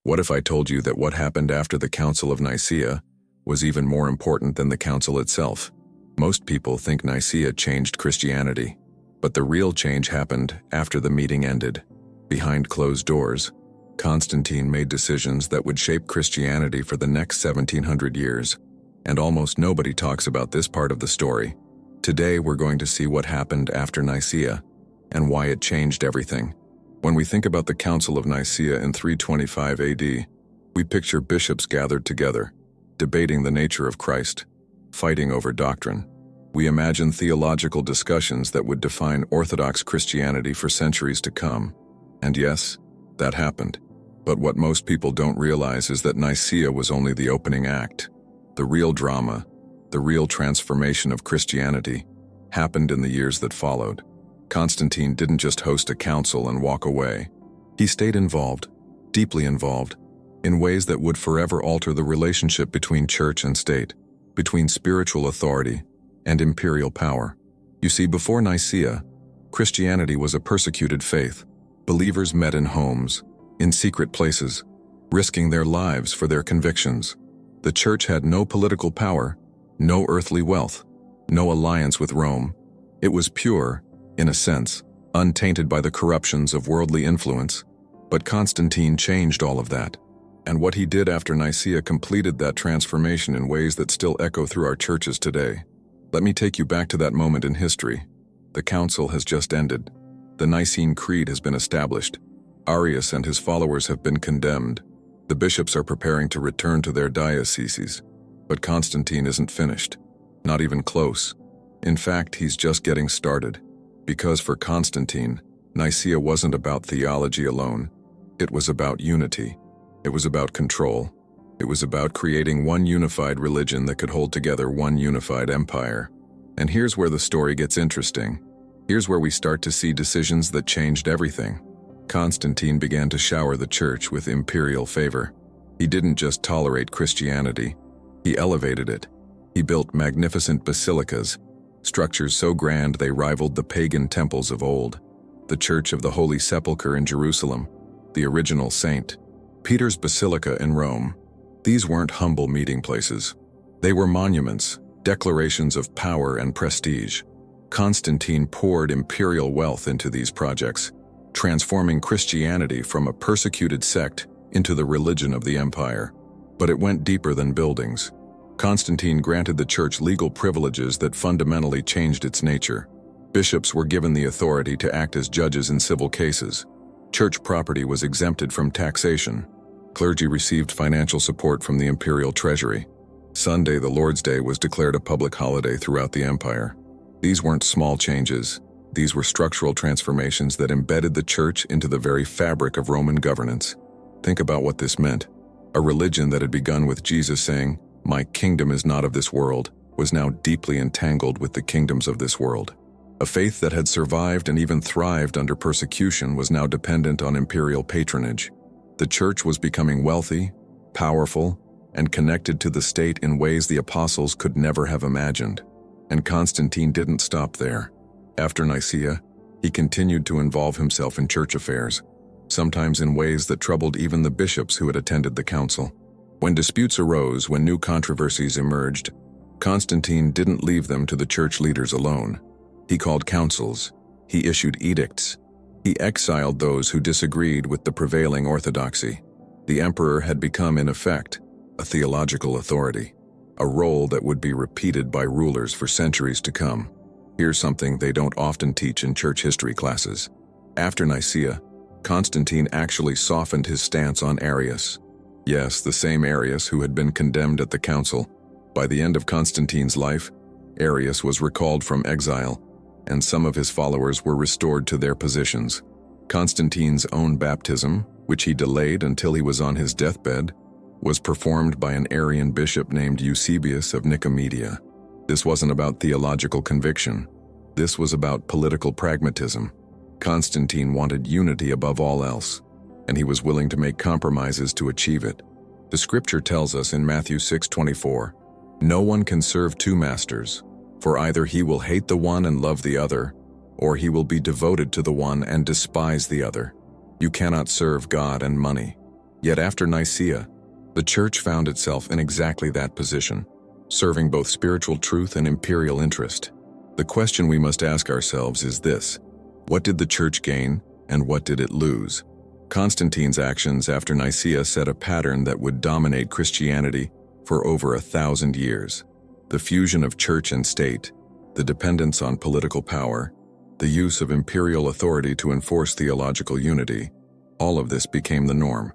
What if I told you that what happened after the Council of Nicaea was even more important than the council itself? Most people think Nicaea changed Christianity, but the real change happened after the meeting ended. Behind closed doors, Constantine made decisions that would shape Christianity for the next 1700 years, and almost nobody talks about this part of the story. Today we're going to see what happened after Nicaea, and why it changed everything. When we think about the Council of Nicaea in 325 AD, we picture bishops gathered together, debating the nature of Christ, fighting over doctrine. We imagine theological discussions that would define Orthodox Christianity for centuries to come. And yes, that happened. But what most people don't realize is that Nicaea was only the opening act. The real drama, the real transformation of Christianity, happened in the years that followed. Constantine didn't just host a council and walk away. He stayed involved, deeply involved, in ways that would forever alter the relationship between church and state, between spiritual authority and imperial power. You see, before Nicaea, Christianity was a persecuted faith. Believers met in homes, in secret places, risking their lives for their convictions. The church had no political power, no earthly wealth, no alliance with Rome. It was pure, in a sense, untainted by the corruptions of worldly influence. But Constantine changed all of that. And what he did after Nicaea completed that transformation in ways that still echo through our churches today. Let me take you back to that moment in history. The council has just ended. The Nicene Creed has been established. Arius and his followers have been condemned. The bishops are preparing to return to their dioceses. But Constantine isn't finished. Not even close. In fact, he's just getting started. Because for Constantine, Nicaea wasn't about theology alone. It was about unity. It was about control. It was about creating one unified religion that could hold together one unified empire. And here's where the story gets interesting. Here's where we start to see decisions that changed everything. Constantine began to shower the church with imperial favor. He didn't just tolerate Christianity, he elevated it. He built magnificent basilicas, structures so grand they rivaled the pagan temples of old. The Church of the Holy Sepulchre in Jerusalem, the original St. Peter's Basilica in Rome. These weren't humble meeting places. They were monuments, declarations of power and prestige. Constantine poured imperial wealth into these projects, transforming Christianity from a persecuted sect into the religion of the empire. But it went deeper than buildings. Constantine granted the church legal privileges that fundamentally changed its nature. Bishops were given the authority to act as judges in civil cases. Church property was exempted from taxation. Clergy received financial support from the imperial treasury. Sunday, the Lord's Day, was declared a public holiday throughout the empire. These weren't small changes. These were structural transformations that embedded the church into the very fabric of Roman governance. Think about what this meant. A religion that had begun with Jesus saying, "My kingdom is not of this world," was now deeply entangled with the kingdoms of this world. A faith that had survived and even thrived under persecution was now dependent on imperial patronage. The church was becoming wealthy, powerful, and connected to the state in ways the apostles could never have imagined. And Constantine didn't stop there. After Nicaea, he continued to involve himself in church affairs, sometimes in ways that troubled even the bishops who had attended the council. When disputes arose, when new controversies emerged, Constantine didn't leave them to the church leaders alone. He called councils. He issued edicts. He exiled those who disagreed with the prevailing orthodoxy. The emperor had become, in effect, a theological authority, a role that would be repeated by rulers for centuries to come. Here's something they don't often teach in church history classes. After Nicaea, Constantine actually softened his stance on Arius. Yes, the same Arius who had been condemned at the council. By the end of Constantine's life, Arius was recalled from exile, and some of his followers were restored to their positions. Constantine's own baptism, which he delayed until he was on his deathbed, was performed by an Arian bishop named Eusebius of Nicaea. This wasn't about theological conviction. This was about political pragmatism. Constantine wanted unity above all else, and he was willing to make compromises to achieve it. The scripture tells us in Matthew 6:24, "No one can serve two masters, for either he will hate the one and love the other, or he will be devoted to the one and despise the other. You cannot serve God and money." Yet after Nicaea, the Church found itself in exactly that position, serving both spiritual truth and imperial interest. The question we must ask ourselves is this: what did the Church gain, and what did it lose? Constantine's actions after Nicaea set a pattern that would dominate Christianity for over 1,000 years. The fusion of church and state, the dependence on political power, the use of imperial authority to enforce theological unity, all of this became the norm,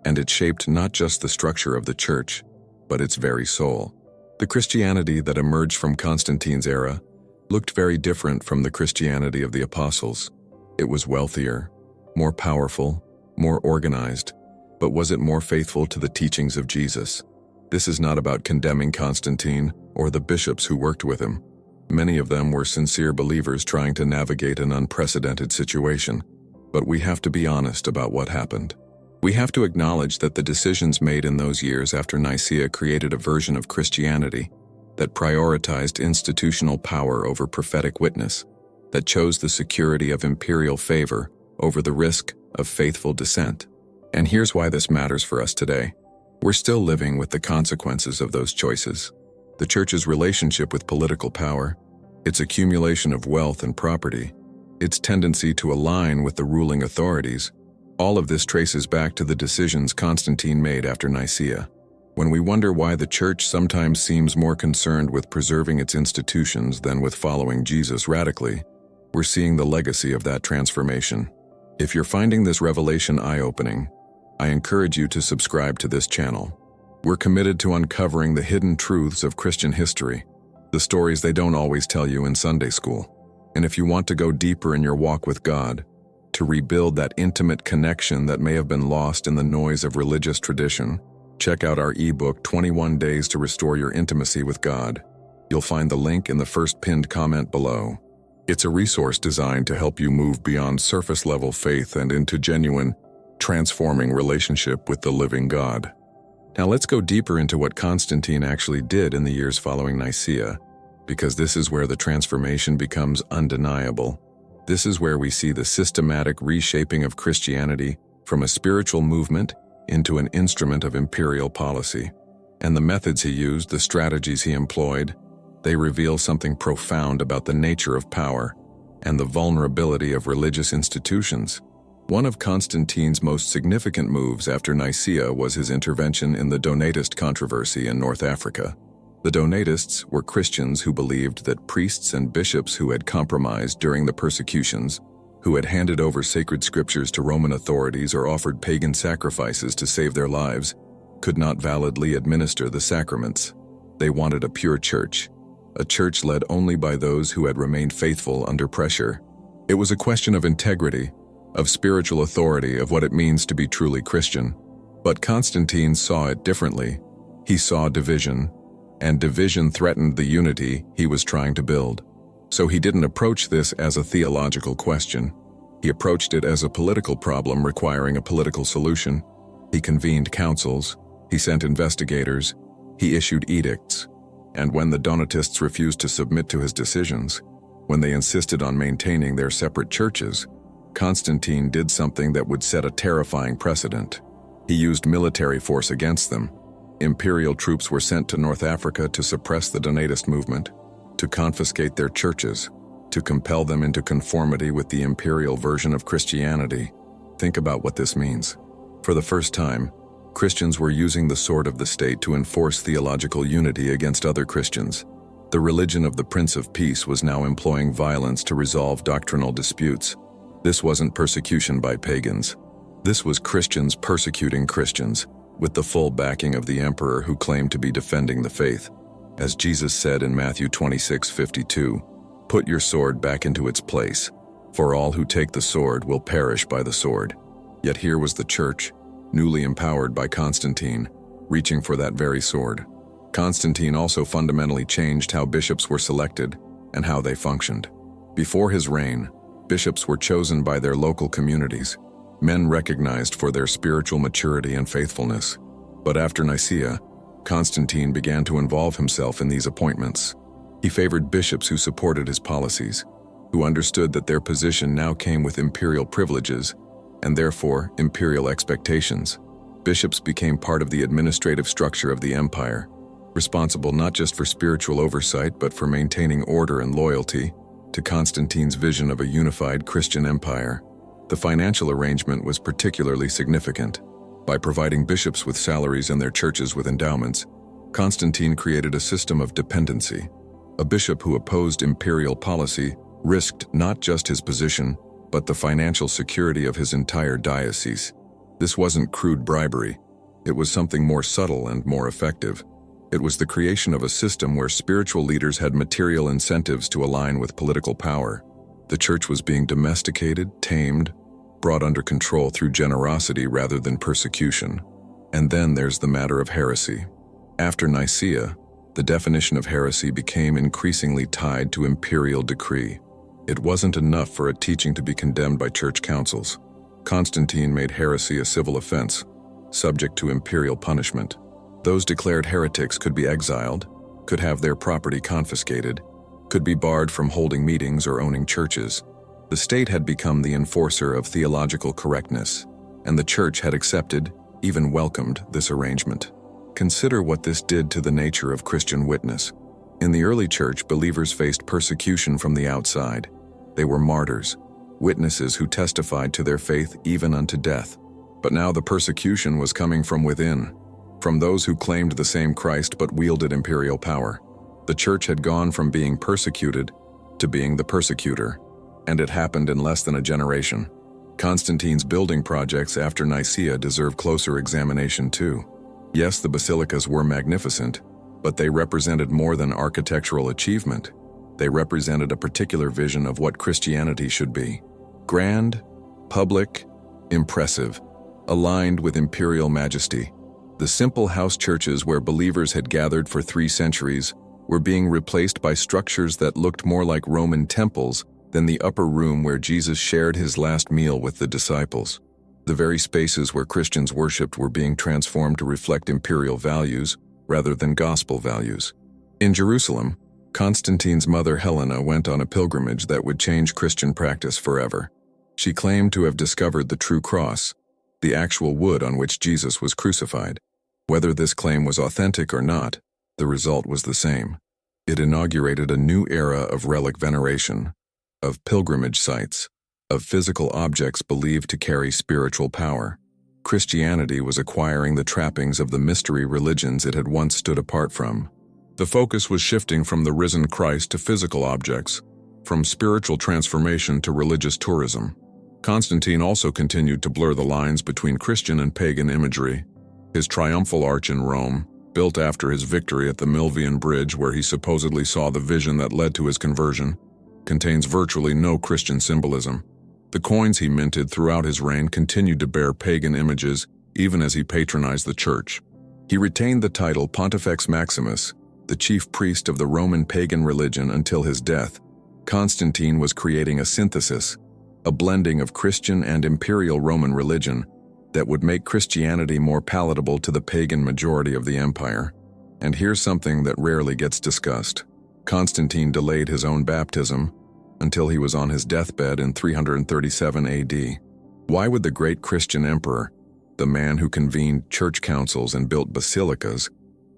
and it shaped not just the structure of the Church, but its very soul. The Christianity that emerged from Constantine's era looked very different from the Christianity of the apostles. It was wealthier, more powerful, more organized, but was it more faithful to the teachings of Jesus? This is not about condemning Constantine or the bishops who worked with him. Many of them were sincere believers trying to navigate an unprecedented situation. But we have to be honest about what happened. We have to acknowledge that the decisions made in those years after Nicaea created a version of Christianity that prioritized institutional power over prophetic witness, that chose the security of imperial favor over the risk of faithful dissent. And here's why this matters for us today. We're still living with the consequences of those choices. The Church's relationship with political power, its accumulation of wealth and property, its tendency to align with the ruling authorities, all of this traces back to the decisions Constantine made after Nicaea. When we wonder why the Church sometimes seems more concerned with preserving its institutions than with following Jesus radically, we're seeing the legacy of that transformation. If you're finding this revelation eye-opening, I encourage you to subscribe to this channel. We're committed to uncovering the hidden truths of Christian history, the stories they don't always tell you in Sunday school. And if you want to go deeper in your walk with God, to rebuild that intimate connection that may have been lost in the noise of religious tradition, check out our ebook, 21 Days to Restore Your Intimacy with God. You'll find the link in the first pinned comment below. It's a resource designed to help you move beyond surface-level faith and into genuine, transforming relationship with the living God. Now let's go deeper into what Constantine actually did in the years following Nicaea, because this is where the transformation becomes undeniable. This is where we see the systematic reshaping of Christianity from a spiritual movement into an instrument of imperial policy. And the methods he used, the strategies he employed, they reveal something profound about the nature of power and the vulnerability of religious institutions. One of Constantine's most significant moves after Nicaea was his intervention in the Donatist controversy in North Africa. The Donatists were Christians who believed that priests and bishops who had compromised during the persecutions, who had handed over sacred scriptures to Roman authorities or offered pagan sacrifices to save their lives, could not validly administer the sacraments. They wanted a pure church, a church led only by those who had remained faithful under pressure. It was a question of integrity, of spiritual authority, of what it means to be truly Christian. But Constantine saw it differently. He saw division, and division threatened the unity he was trying to build. So he didn't approach this as a theological question. He approached it as a political problem requiring a political solution. He convened councils, he sent investigators, he issued edicts. And when the Donatists refused to submit to his decisions, when they insisted on maintaining their separate churches, Constantine did something that would set a terrifying precedent. He used military force against them. Imperial troops were sent to North Africa to suppress the Donatist movement, to confiscate their churches, to compel them into conformity with the imperial version of Christianity. Think about what this means. For the first time, Christians were using the sword of the state to enforce theological unity against other Christians. The religion of the Prince of Peace was now employing violence to resolve doctrinal disputes. This wasn't persecution by pagans. This was Christians persecuting Christians, with the full backing of the emperor who claimed to be defending the faith. As Jesus said in Matthew 26:52, "Put your sword back into its place, for all who take the sword will perish by the sword." Yet here was the church, newly empowered by Constantine, reaching for that very sword. Constantine also fundamentally changed how bishops were selected and how they functioned. Before his reign, bishops were chosen by their local communities, men recognized for their spiritual maturity and faithfulness. But after Nicaea, Constantine began to involve himself in these appointments. He favored bishops who supported his policies, who understood that their position now came with imperial privileges and therefore imperial expectations. Bishops became part of the administrative structure of the empire, responsible not just for spiritual oversight but for maintaining order and loyalty to Constantine's vision of a unified Christian empire. The financial arrangement was particularly significant. By providing bishops with salaries and their churches with endowments, Constantine created a system of dependency. A bishop who opposed imperial policy risked not just his position, but the financial security of his entire diocese. This wasn't crude bribery. It was something more subtle and more effective. It was the creation of a system where spiritual leaders had material incentives to align with political power. The church was being domesticated, tamed, brought under control through generosity rather than persecution. And then there's the matter of heresy. After Nicaea, the definition of heresy became increasingly tied to imperial decree. It wasn't enough for a teaching to be condemned by church councils. Constantine made heresy a civil offense, subject to imperial punishment. Those declared heretics could be exiled, could have their property confiscated, could be barred from holding meetings or owning churches. The state had become the enforcer of theological correctness, and the church had accepted, even welcomed, this arrangement. Consider what this did to the nature of Christian witness. In the early church, believers faced persecution from the outside. They were martyrs, witnesses who testified to their faith even unto death. But now the persecution was coming from within, from those who claimed the same Christ but wielded imperial power. The church had gone from being persecuted to being the persecutor, and it happened in less than a generation. Constantine's building projects after Nicaea deserve closer examination too. Yes, the basilicas were magnificent, but they represented more than architectural achievement. They represented a particular vision of what Christianity should be. Grand, public, impressive, aligned with imperial majesty. The simple house churches where believers had gathered for 3 centuries were being replaced by structures that looked more like Roman temples than the upper room where Jesus shared his last meal with the disciples. The very spaces where Christians worshipped were being transformed to reflect imperial values rather than gospel values. In Jerusalem, Constantine's mother Helena went on a pilgrimage that would change Christian practice forever. She claimed to have discovered the true cross, the actual wood on which Jesus was crucified. Whether this claim was authentic or not, the result was the same. It inaugurated a new era of relic veneration, of pilgrimage sites, of physical objects believed to carry spiritual power. Christianity was acquiring the trappings of the mystery religions it had once stood apart from. The focus was shifting from the risen Christ to physical objects, from spiritual transformation to religious tourism. Constantine also continued to blur the lines between Christian and pagan imagery. His triumphal arch in Rome, built after his victory at the Milvian Bridge where he supposedly saw the vision that led to his conversion, contains virtually no Christian symbolism. The coins he minted throughout his reign continued to bear pagan images even as he patronized the church. He retained the title Pontifex Maximus, the chief priest of the Roman pagan religion until his death. Constantine was creating a synthesis, a blending of Christian and imperial Roman religion that would make Christianity more palatable to the pagan majority of the empire. And here's something that rarely gets discussed. Constantine delayed his own baptism until he was on his deathbed in 337 AD. Why would the great Christian emperor, the man who convened church councils and built basilicas,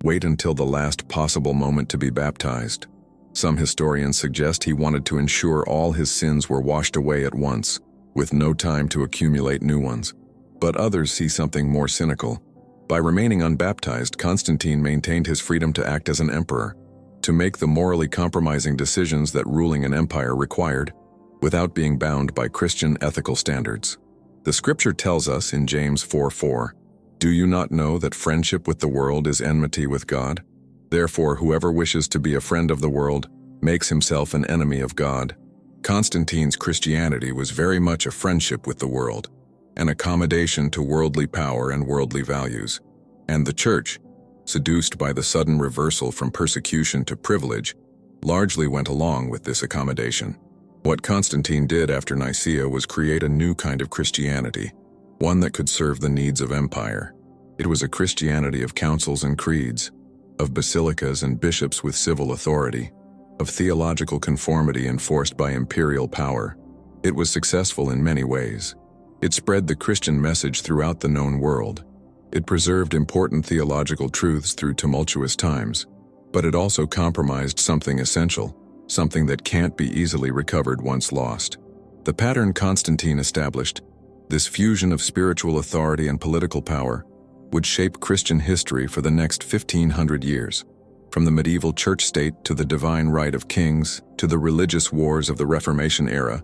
wait until the last possible moment to be baptized? Some historians suggest he wanted to ensure all his sins were washed away at once, with no time to accumulate new ones. But others see something more cynical. By remaining unbaptized, Constantine maintained his freedom to act as an emperor, to make the morally compromising decisions that ruling an empire required, without being bound by Christian ethical standards. The scripture tells us in James 4:4, "Do you not know that friendship with the world is enmity with God? Therefore, whoever wishes to be a friend of the world makes himself an enemy of God." Constantine's Christianity was very much a friendship with the world, an accommodation to worldly power and worldly values. And the church, seduced by the sudden reversal from persecution to privilege, largely went along with this accommodation. What Constantine did after Nicaea was create a new kind of Christianity, one that could serve the needs of empire. It was a Christianity of councils and creeds, of basilicas and bishops with civil authority, of theological conformity enforced by imperial power. It was successful in many ways. It spread the Christian message throughout the known world. It preserved important theological truths through tumultuous times, but it also compromised something essential, something that can't be easily recovered once lost. The pattern Constantine established, this fusion of spiritual authority and political power, would shape Christian history for the next 1500 years. From the medieval church-state to the divine right of kings to the religious wars of the Reformation era,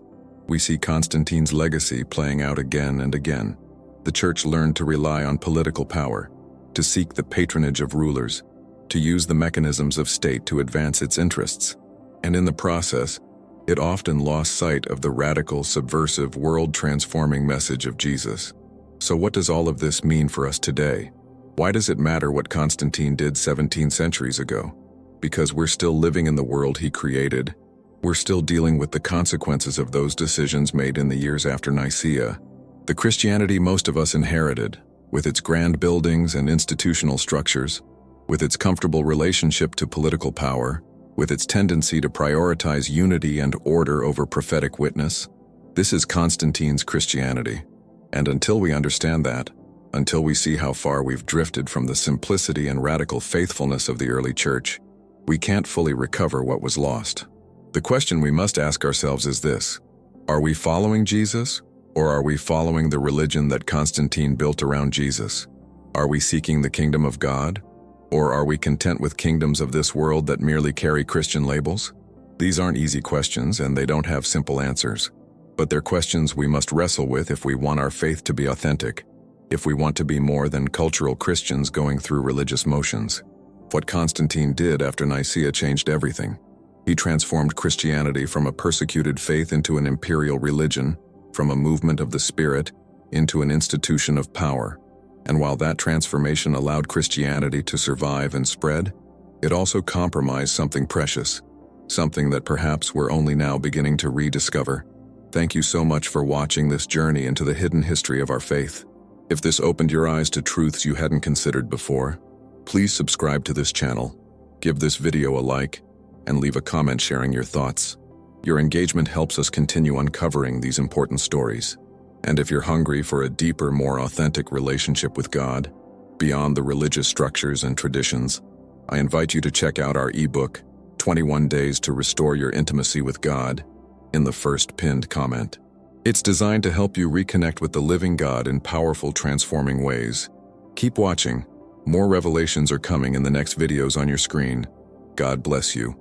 we see Constantine's legacy playing out again and again. The church learned to rely on political power, to seek the patronage of rulers, to use the mechanisms of state to advance its interests. And in the process, it often lost sight of the radical, subversive, world-transforming message of Jesus. So what does all of this mean for us today? Why does it matter what Constantine did 17 centuries ago? Because we're still living in the world he created. We're still dealing with the consequences of those decisions made in the years after Nicaea. The Christianity most of us inherited, with its grand buildings and institutional structures, with its comfortable relationship to political power, with its tendency to prioritize unity and order over prophetic witness, this is Constantine's Christianity. And until we understand that, until we see how far we've drifted from the simplicity and radical faithfulness of the early church, we can't fully recover what was lost. The question we must ask ourselves is this: are we following Jesus, or are we following the religion that Constantine built around Jesus? Are we seeking the kingdom of God, or are we content with kingdoms of this world that merely carry Christian labels? These aren't easy questions, and they don't have simple answers. But they're questions we must wrestle with if we want our faith to be authentic, if we want to be more than cultural Christians going through religious motions. What Constantine did after Nicaea changed everything. He transformed Christianity from a persecuted faith into an imperial religion, from a movement of the Spirit into an institution of power. And while that transformation allowed Christianity to survive and spread, it also compromised something precious, something that perhaps we're only now beginning to rediscover. Thank you so much for watching this journey into the hidden history of our faith. If this opened your eyes to truths you hadn't considered before, please subscribe to this channel, give this video a like, and leave a comment sharing your thoughts. Your engagement helps us continue uncovering these important stories. And if you're hungry for a deeper, more authentic relationship with God, beyond the religious structures and traditions, I invite you to check out our ebook, 21 Days to Restore Your Intimacy with God, in the first pinned comment. It's designed to help you reconnect with the living God in powerful, transforming ways. Keep watching. More revelations are coming in the next videos on your screen. God bless you.